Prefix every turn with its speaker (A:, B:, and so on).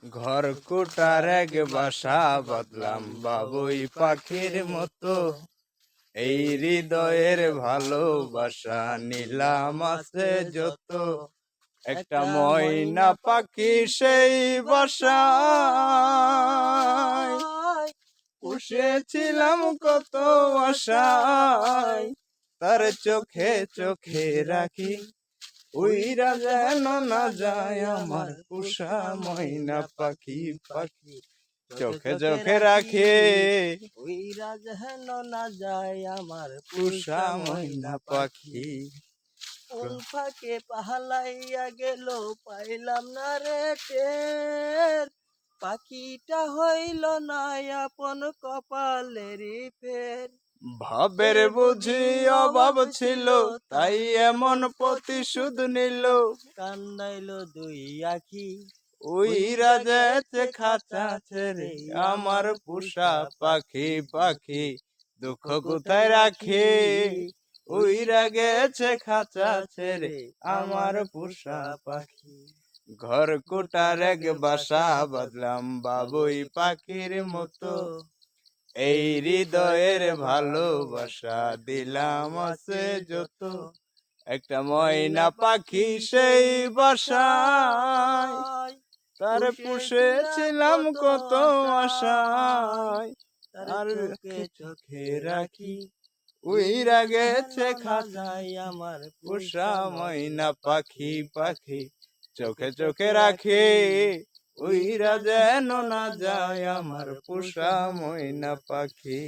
A: ঘর কোটার এক বাসা বাঁধলাম বাবুই পাখির মতো, এই হৃদয়ের ভালোবাসা নিলাম আছে যত। একটা ময়না পাখি সেই বাসায়, পুষেছিলাম কত আশায়, তার চোখে চোখে রাখি উইরা যেন না যায় আমার পোষা ময়না পাখি। পাখি চোখে চোখে রাখি
B: উইরা যেন না যায় আমার
A: পোষা ময়না পাখি।
B: কোন ফাঁকে পাহালাইয়া গেল পাইলাম না রে টের, পাখিটা হইল না আপন কপালেরই ফের।
A: ভাবের বুঝি অভাব ছিল, তাই এমন প্রতিশোধ নিল,
B: কান্দাইল দুই আখি
A: উইরা যেতে খাঁচা ছেড়ে আমার পোষা পাখি। পাখি দুঃখ কোথায় রাখি, উইরা গেছে খাঁচা ছেড়ে আমার পোষা পাখি। ঘর কোটার এক বাসা বাঁধলাম বাবুই পাখির মতো, এই হৃদয়ের ভালোবাসা দিলাম আছে যত। একটা ময়না পাখি সেই বাসায়, তার পুষেছিলাম কত আশায়, আর চোখে চোখে রাখি উইরা গেছে খাঁচায় আমার পোষা ময়না পাখি। পাখি চোখে চোখে রাখি উইরা যেন না যায় আমার পোষা ময়না পাখি।